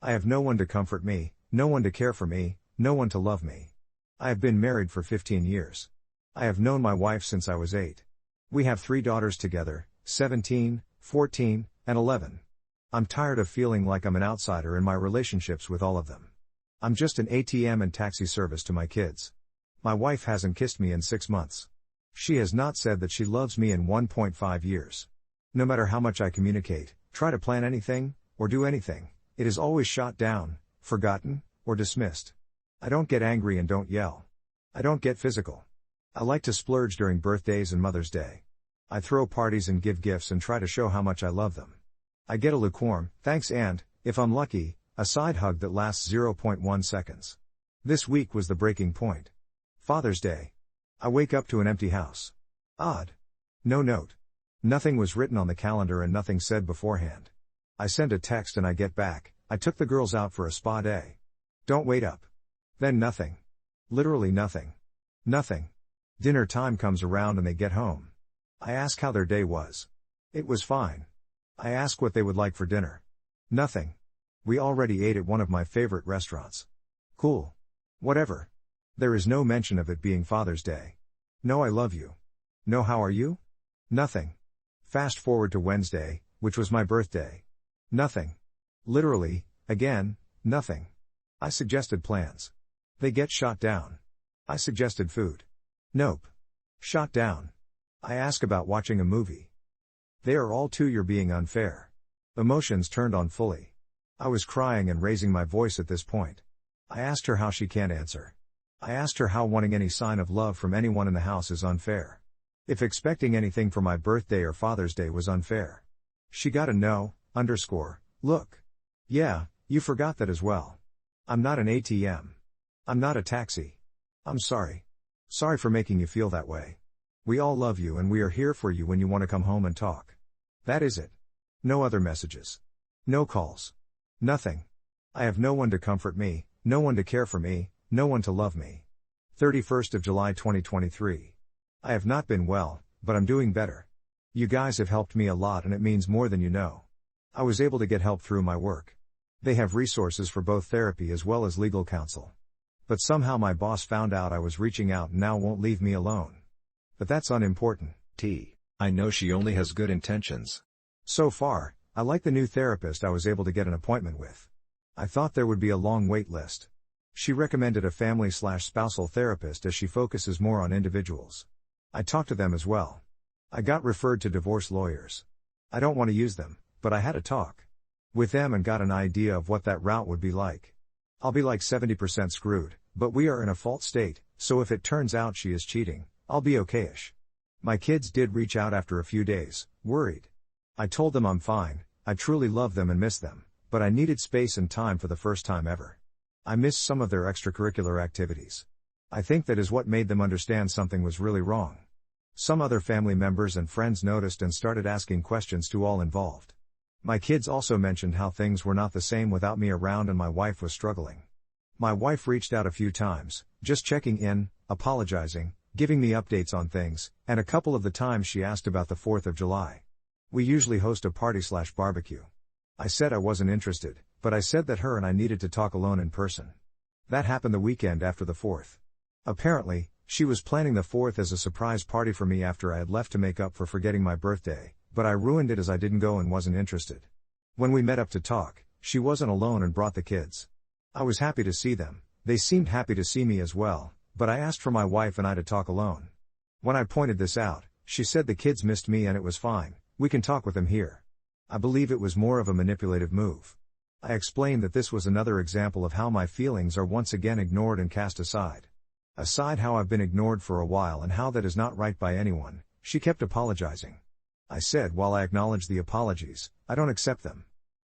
I have no one to comfort me, no one to care for me, no one to love me. I have been married for 15 years. I have known my wife since I was 8. We have 3 daughters together, 17, 14, and 11. I'm tired of feeling like I'm an outsider in my relationships with all of them. I'm just an ATM and taxi service to my kids. My wife hasn't kissed me in 6 months. She has not said that she loves me in 1.5 years. No matter how much I communicate, try to plan anything, or do anything, it is always shot down, forgotten, or dismissed. I don't get angry and don't yell. I don't get physical. I like to splurge during birthdays and Mother's Day. I throw parties and give gifts and try to show how much I love them. I get a lukewarm, thanks and, if I'm lucky, a side hug that lasts 0.1 seconds. This week was the breaking point. Father's Day. I wake up to an empty house. Odd. No note. Nothing was written on the calendar and nothing said beforehand. I send a text and I get back, I took the girls out for a spa day. Don't wait up. Then nothing. Literally nothing. Nothing. Dinner time comes around and they get home. I ask how their day was. It was fine. I ask what they would like for dinner. Nothing. We already ate at one of my favorite restaurants. Cool. Whatever. There is no mention of it being Father's Day. No I love you. No how are you? Nothing. Fast forward to Wednesday, which was my birthday. Nothing. Literally, again, nothing. I suggested plans. They get shot down. I suggested food. Nope. Shot down. I ask about watching a movie. They are all too you're being unfair. Emotions turned on fully. I was crying and raising my voice at this point. I asked her how she can't answer. I asked her how wanting any sign of love from anyone in the house is unfair. If expecting anything for my birthday or Father's Day was unfair. She got a no, look. Yeah, you forgot that as well. I'm not an ATM. I'm not a taxi. I'm sorry. Sorry for making you feel that way. We all love you and we are here for you when you want to come home and talk. That is it. No other messages. No calls. Nothing. I have no one to comfort me, no one to care for me, no one to love me. 31st of July 2023. I have not been well, but I'm doing better. You guys have helped me a lot and it means more than you know. I was able to get help through my work. They have resources for both therapy as well as legal counsel. But somehow my boss found out I was reaching out and now won't leave me alone. But that's unimportant. I know she only has good intentions. So far, I like the new therapist I was able to get an appointment with. I thought there would be a long wait list. She recommended a family/spousal therapist as she focuses more on individuals. I talked to them as well. I got referred to divorce lawyers. I don't want to use them, but I had a talk with them and got an idea of what that route would be like. I'll be like 70% screwed, but we are in a fault state, so if it turns out she is cheating, I'll be okayish. My kids did reach out after a few days, worried. I told them I'm fine, I truly love them and miss them, but I needed space and time for the first time ever. I missed some of their extracurricular activities. I think that is what made them understand something was really wrong. Some other family members and friends noticed and started asking questions to all involved. My kids also mentioned how things were not the same without me around and my wife was struggling. My wife reached out a few times, just checking in, apologizing, giving me updates on things, and a couple of the times she asked about the 4th of July. We usually host a party/barbecue. I said I wasn't interested, but I said that her and I needed to talk alone in person. That happened the weekend after the 4th. Apparently, she was planning the 4th as a surprise party for me after I had left to make up for forgetting my birthday, but I ruined it as I didn't go and wasn't interested. When we met up to talk, she wasn't alone and brought the kids. I was happy to see them, they seemed happy to see me as well, but I asked for my wife and I to talk alone. When I pointed this out, she said the kids missed me and it was fine, we can talk with them here. I believe it was more of a manipulative move. I explained that this was another example of how my feelings are once again ignored and cast aside. Aside how I've been ignored for a while and how that is not right by anyone, she kept apologizing. I said while I acknowledge the apologies, I don't accept them.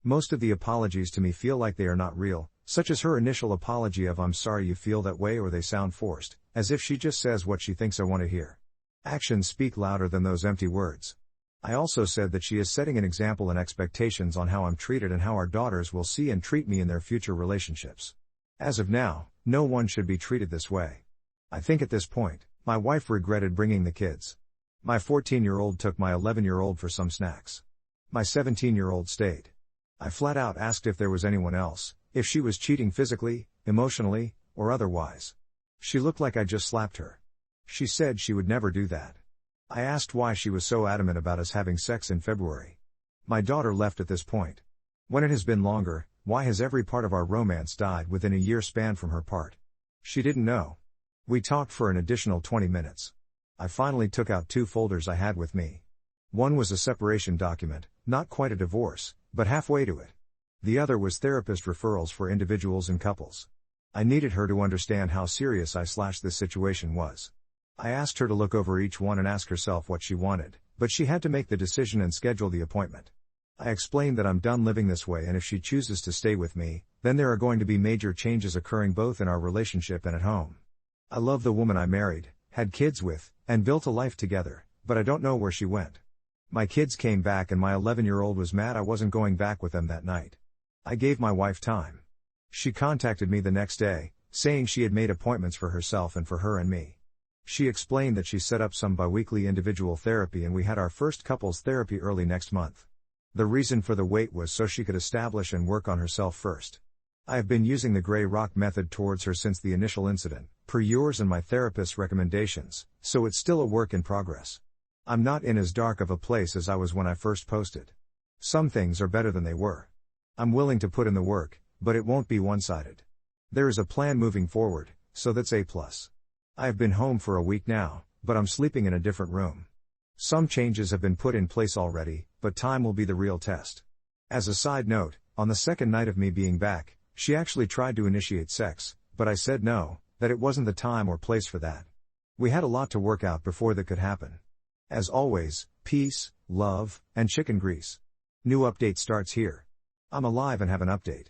Most of the apologies to me feel like they are not real, such as her initial apology of I'm sorry you feel that way, or they sound forced, as if she just says what she thinks I want to hear. Actions speak louder than those empty words. I also said that she is setting an example and expectations on how I'm treated and how our daughters will see and treat me in their future relationships. As of now, no one should be treated this way. I think at this point, my wife regretted bringing the kids. My 14-year-old took my 11-year-old for some snacks. My 17-year-old stayed. I flat out asked if there was anyone else, if she was cheating physically, emotionally, or otherwise. She looked like I just slapped her. She said she would never do that. I asked why she was so adamant about us having sex in February. My daughter left at this point. When it has been longer, why has every part of our romance died within a year span from her part? She didn't know. We talked for an additional 20 minutes. I finally took out 2 folders I had with me. One was a separation document, not quite a divorce, but halfway to it. The other was therapist referrals for individuals and couples. I needed her to understand how serious this situation was. I asked her to look over each one and ask herself what she wanted, but she had to make the decision and schedule the appointment. I explained that I'm done living this way, and if she chooses to stay with me, then there are going to be major changes occurring both in our relationship and at home. I love the woman I married, had kids with, and built a life together, but I don't know where she went. My kids came back and my 11-year-old was mad I wasn't going back with them that night. I gave my wife time. She contacted me the next day, saying she had made appointments for herself and for her and me. She explained that she set up some biweekly individual therapy and we had our first couples therapy early next month. The reason for the wait was so she could establish and work on herself first. I have been using the gray rock method towards her since the initial incident, per yours and my therapist's recommendations, so it's still a work in progress. I'm not in as dark of a place as I was when I first posted. Some things are better than they were. I'm willing to put in the work, but it won't be one-sided. There is a plan moving forward, so that's A+. I have been home for a week now, but I'm sleeping in a different room. Some changes have been put in place already, but time will be the real test. As a side note, on the second night of me being back, she actually tried to initiate sex, but I said no, that it wasn't the time or place for that. We had a lot to work out before that could happen. As always, peace, love, and chicken grease. New update starts here. I'm alive and have an update.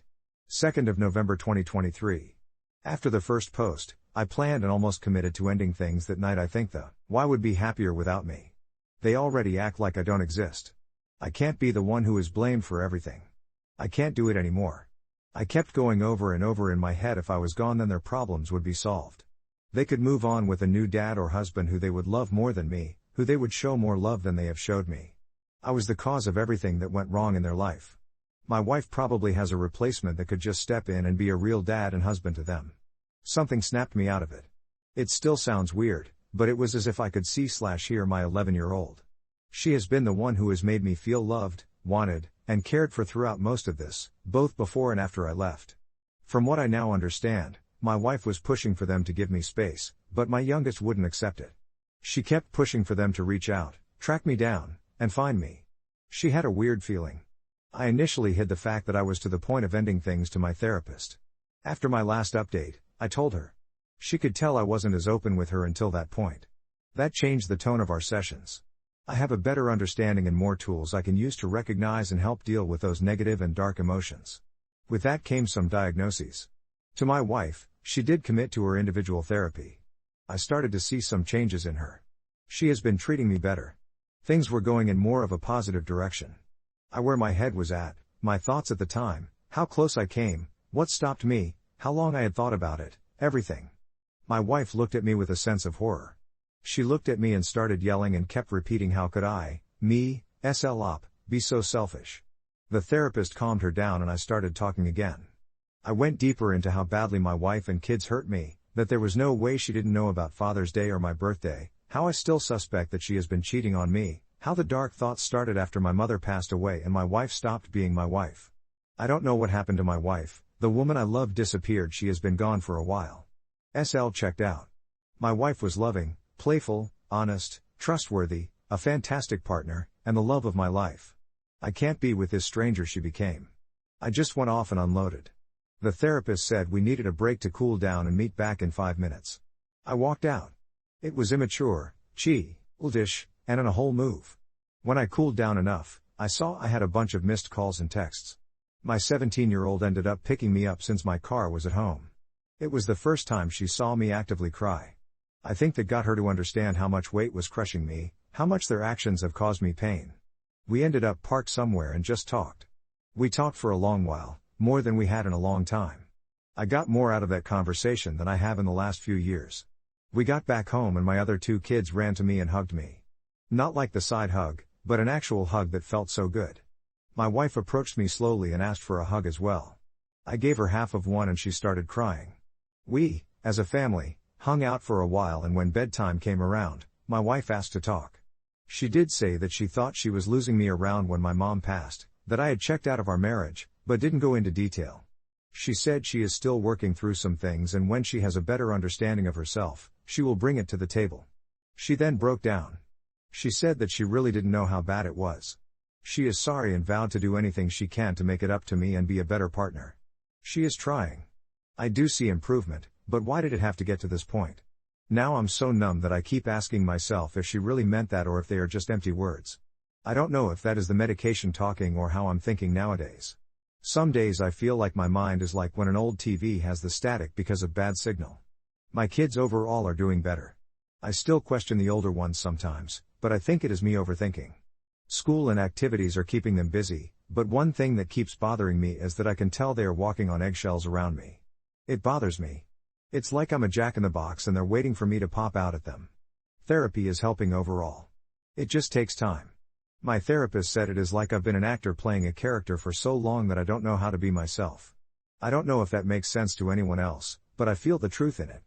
2nd of November 2023. After the first post, I planned and almost committed to ending things that night. I think why would be happier without me. They already act like I don't exist. I can't be the one who is blamed for everything. I can't do it anymore. I kept going over and over in my head, if I was gone then their problems would be solved. They could move on with a new dad or husband who they would love more than me, who they would show more love than they have showed me. I was the cause of everything that went wrong in their life. My wife probably has a replacement that could just step in and be a real dad and husband to them. Something snapped me out of it. It still sounds weird, but it was as if I could see/hear my 11-year-old. She has been the one who has made me feel loved, wanted, and cared for throughout most of this, both before and after I left. From what I now understand, my wife was pushing for them to give me space, but my youngest wouldn't accept it. She kept pushing for them to reach out, track me down, and find me. She had a weird feeling. I initially hid the fact that I was to the point of ending things to my therapist. After my last update, I told her. She could tell I wasn't as open with her until that point. That changed the tone of our sessions. I have a better understanding and more tools I can use to recognize and help deal with those negative and dark emotions. With that came some diagnoses. To my wife, she did commit to her individual therapy. I started to see some changes in her. She has been treating me better. Things were going in more of a positive direction. Where my head was at, my thoughts at the time, how close I came, what stopped me, how long I had thought about it, everything. My wife looked at me with a sense of horror. She looked at me and started yelling and kept repeating, how could I, me, SL-op, be so selfish. The therapist calmed her down and I started talking again. I went deeper into how badly my wife and kids hurt me, that there was no way she didn't know about Father's Day or my birthday, how I still suspect that she has been cheating on me, how the dark thoughts started after my mother passed away and my wife stopped being my wife. I don't know what happened to my wife. The woman I loved disappeared. She has been gone for a while. SL checked out. My wife was loving, playful, honest, trustworthy, a fantastic partner, and the love of my life. I can't be with this stranger she became. I just went off and unloaded. The therapist said we needed a break to cool down and meet back in 5 minutes. I walked out. It was immature, childish, and in a whole move. When I cooled down enough, I saw I had a bunch of missed calls and texts. My 17-year-old ended up picking me up since my car was at home. It was the first time she saw me actively cry. I think that got her to understand how much weight was crushing me, how much their actions have caused me pain. We ended up parked somewhere and just talked. We talked for a long while, more than we had in a long time. I got more out of that conversation than I have in the last few years. We got back home and my other 2 kids ran to me and hugged me. Not like the side hug, but an actual hug that felt so good. My wife approached me slowly and asked for a hug as well. I gave her half of one and she started crying. We, as a family, hung out for a while, and when bedtime came around, my wife asked to talk. She did say that she thought she was losing me around when my mom passed, that I had checked out of our marriage, but didn't go into detail. She said she is still working through some things, and when she has a better understanding of herself, she will bring it to the table. She then broke down. She said that she really didn't know how bad it was. She is sorry and vowed to do anything she can to make it up to me and be a better partner. She is trying. I do see improvement, but why did it have to get to this point? Now I'm so numb that I keep asking myself if she really meant that or if they are just empty words. I don't know if that is the medication talking or how I'm thinking nowadays. Some days I feel like my mind is like when an old TV has the static because of bad signal. My kids overall are doing better. I still question the older ones sometimes, but I think it is me overthinking. School and activities are keeping them busy, but one thing that keeps bothering me is that I can tell they are walking on eggshells around me. It bothers me. It's like I'm a jack-in-the-box and they're waiting for me to pop out at them. Therapy is helping overall. It just takes time. My therapist said it is like I've been an actor playing a character for so long that I don't know how to be myself. I don't know if that makes sense to anyone else, but I feel the truth in it.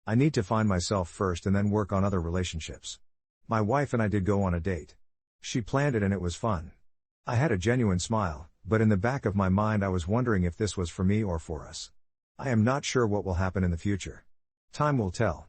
I need to find myself first and then work on other relationships. My wife and I did go on a date. She planned it and it was fun. I had a genuine smile, but in the back of my mind I was wondering if this was for me or for us. I am not sure what will happen in the future. Time will tell.